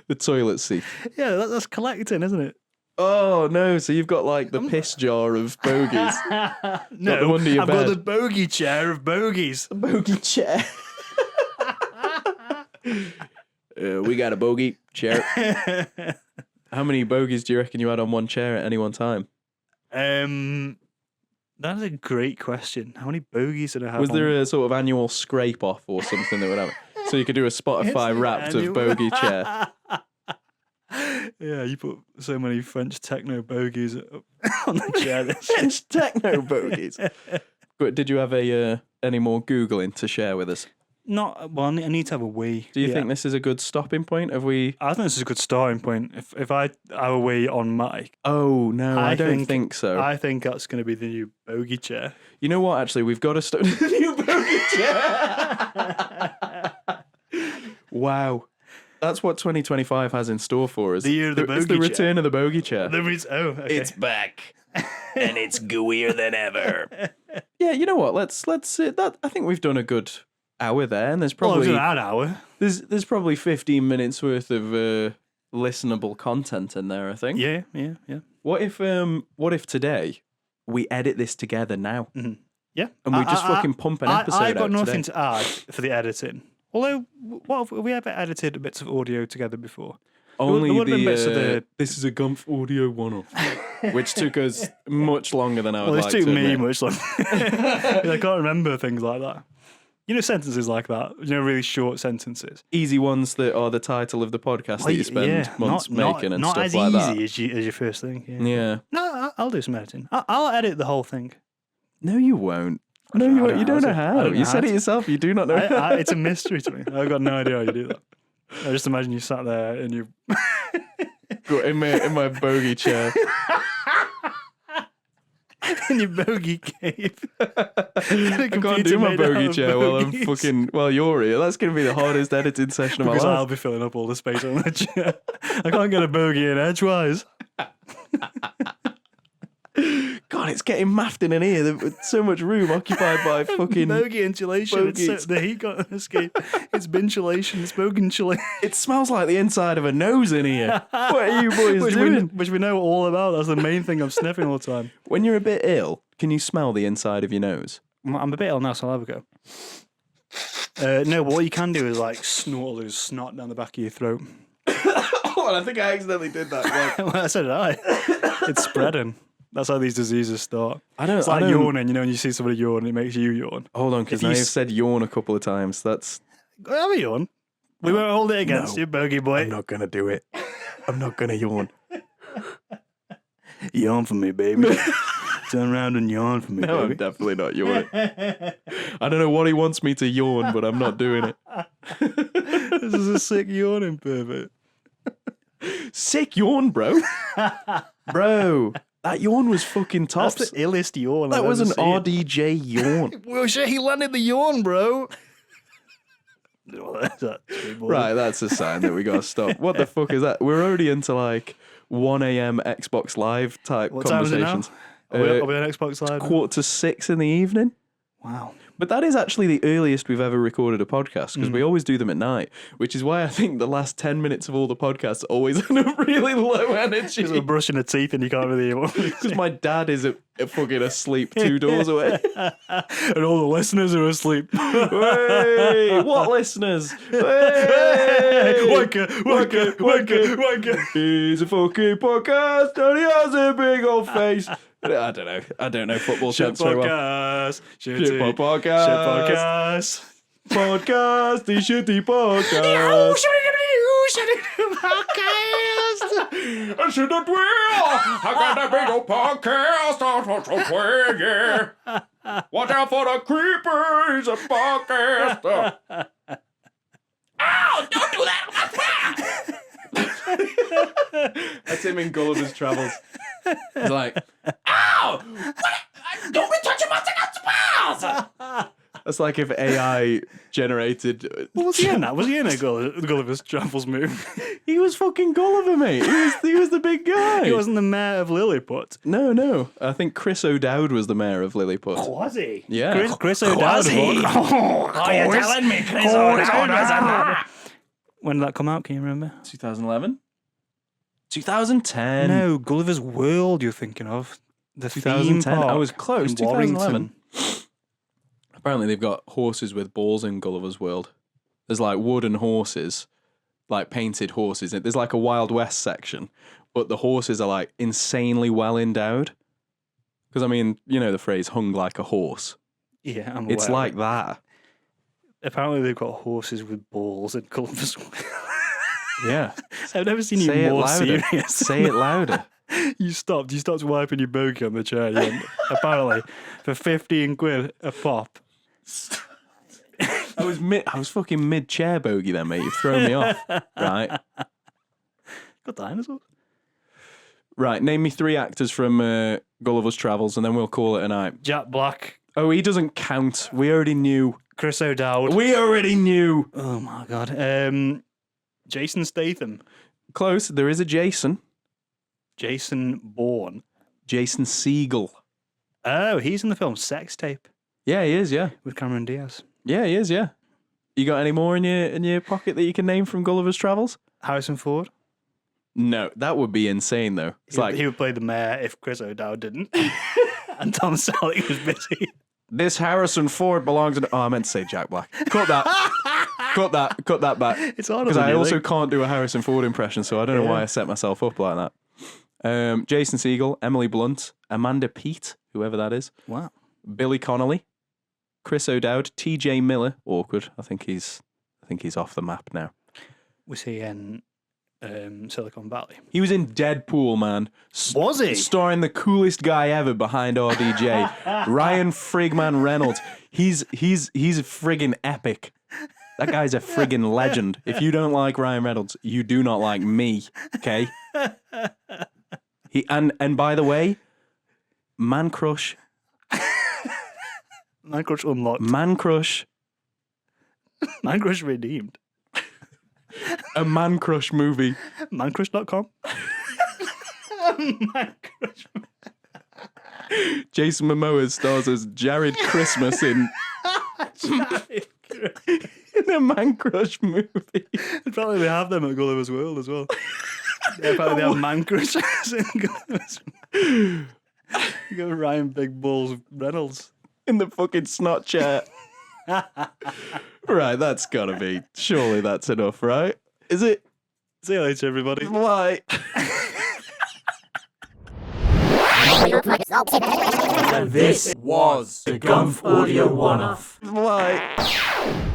The toilet seat. Yeah, that's collecting, isn't it? Oh no! So you've got like the piss jar of bogies. No, the one under your I've got bed. the bogey chair of bogies. Bogey chair. We got a bogey chair. How many bogies do you reckon you had on one chair at any one time? That is a great question. How many bogies did I have? Was there a sort of annual scrape off or something that would happen? So you could do a Spotify Wrapped of bogey chair. Yeah, you put so many French techno bogies on the chair. French techno bogies. But did you have any more Googling to share with us? Not well. I need to have a wee. Do you think this is a good stopping point? Have we? I think this is a good starting point. If I have a wee on mic, Oh no, I don't think so. I think that's going to be the new bogey chair. You know what? Actually, we've got to start the new bogey chair. Wow, that's what 2025 has in store for us. The year of the It's bogey the chair. return of the bogey chair. Okay. back, and it's gooier than ever. Yeah, you know what? Let's that. I think we've done a good hour there, and there's probably an hour. there's probably 15 minutes worth of listenable content in there. I think. Yeah. What if today we edit this together now, Yeah. and we just fucking pump an episode I've got out nothing today? to add for the editing. Although, what have we ever edited bits of audio together before? Only there would've been the, bits of the- this is a Gumf audio one-off, which took us much longer than I would Well, like it took to me admit. much longer. I can't remember things like that. You know, sentences like that. You know, really short sentences. Easy ones that are the title of the podcast that you spend months making and not stuff as like easy that. as your first thing. Yeah. Yeah. No, I'll do some editing. I'll edit the whole thing. No, you won't. No, you won't. You don't know how. You said it yourself. You do not know. It's a mystery to me. I've got no idea how you do that. I just imagine you sat there and you. in my bogey chair. in your bogey cave. I can't do my bogey chair while you're here. That's going to be the hardest editing session of my Because I'll life. be filling up all the space on the chair. I can't get a bogey in edgewise. God, it's getting maffed in here. There's so much room occupied by fucking. Bogey insulation. bogies. The heat got escape. It's binsulation. It's bogey insulation. It smells like the inside of a nose in here. What are you boys doing? Which we know all about. That's the main thing I'm sniffing all the time. When you're a bit ill, can you smell the inside of your nose? I'm a bit ill now, so I'll have a go. No, but what you can do is like snort all those snot down the back of your throat. Oh, I think I accidentally did that. Well, so did I. It's spreading. That's how these diseases start. It's I like don't- yawning, you know, when you see somebody yawn, it makes you yawn. Hold on, because If you now you've s- said yawn a couple of times. That's. Have a yawn. We won't hold it against No. you, bogey boy. I'm not going to do it. I'm not going to yawn. Yawn for me, baby. Turn around and yawn for me, No, I'm baby. definitely not yawning. I don't know what he wants me to yawn, but I'm not doing it. This is a sick yawning pervert. Sick yawn, bro. Bro, that yawn was fucking That's tops. the illest yawn. That I've was an ever seen. RDJ yawn. Well, shit, he landed the yawn, bro. Well, that's that, sweet boy. Right, that's a sign that we got to stop. What the fuck is that? We're already into like 1 a.m. Xbox Live type What time is it now? conversations. Are we on Xbox Live? 5:45 in the evening. Wow. But that is actually the earliest we've ever recorded a podcast because we always do them at night, which is why I think the last 10 minutes of all the podcasts always end up really low energy. Because we're brushing the teeth and you can't really hear what we Because my dad is fucking asleep 2 doors away. and all the listeners are asleep. Hey, what listeners? Hey! Wanker, wanker, wanker, wanker. He's a fucking podcast and he has a big old face. I don't know football Shit chants very well. podcast. Shit Shit podcast. podcast. Podcasty shitty podcast. I should not will. I got a big old podcast. Yeah. Watch out for the creeper. He's a podcast. Ow! Don't do that! That's him in Gulliver's Travels. He's like, Ow! What? Don't be touching my spells! that's like if AI generated. What was he in that? Was he in a Gulliver's Travels movie? He was fucking Gulliver, mate. He was the big guy. He wasn't the mayor of Lilliput. No. I think Chris O'Dowd was the mayor of Lilliput. Was he? Yeah. Chris O'Dowd. Was he? Oh, you're telling me Chris O'Dowd was a When did that come out? Can you remember? 2011? 2010. No, Gulliver's World. You're thinking of the theme 2010. park. I was close. in 2011. Warrington. Apparently, they've got horses with balls in Gulliver's World. There's like wooden horses, like painted horses. There's like a Wild West section, but the horses are like insanely well endowed. Because I mean, you know the phrase "hung like a horse." Yeah, I'm It's aware. like that. Apparently, they've got horses with balls in Gulliver's World. Yeah. I've never seen Say you it more louder. serious. Say it louder. You stopped wiping your bogey on the chair. You went, apparently, for 15 quid a pop. I was fucking mid chair bogey then, mate. You've thrown me off. Right. Got dinosaurs. Right. Name me 3 actors from Gulliver's Travels, and then we'll call it a night. Jack Black, Oh, he doesn't count. We already knew. Chris O'Dowd. We already knew. Oh my god. Jason Statham, Close. There is a Jason. Jason Bourne. Jason Segel. Oh, he's in the film Sex Tape Yeah, he is. Yeah. with Cameron Diaz. Yeah, he is. Yeah. You got any more in your pocket that you can name from Gulliver's Travels? Harrison Ford. No, that would be insane though. It's like He would play the mayor if Chris O'Dowd didn't. And Tom Selleck was busy. this Harrison Ford belongs in. Oh, I meant to say Jack Black. Cut that. Cut that back. It's harder Because than I you also think. can't do a Harrison Ford impression, so I don't know why I set myself up like that. Jason Segel, Emily Blunt, Amanda Peet, whoever that is, Wow. Billy Connolly, Chris O'Dowd, T.J. Miller. Awkward. I think he's off the map now. Was he in Silicon Valley? He was in Deadpool, man. Was he? Starring the coolest guy ever behind RDJ, Ryan Frigman Reynolds. He's friggin' epic. That guy's a friggin' legend. If you don't like Ryan Reynolds, you do not like me. Okay. He and by the way, Man Crush, Man Crush unlocked. Man Crush, Man Crush redeemed. a Man Crush movie. Mancrush.com. Man Crush. Jason Momoa stars as Jared Christmas in a Man Crush movie. Apparently they have them at Gulliver's World as well. Yeah, apparently they have Man Crushes in Gulliver's World. You got Ryan Big Balls Reynolds. In the fucking snot chair. Right, that's gotta be. Surely that's enough, right? Is it? See you later, everybody. Why? And this was the Gumf Audio One-Off. Why?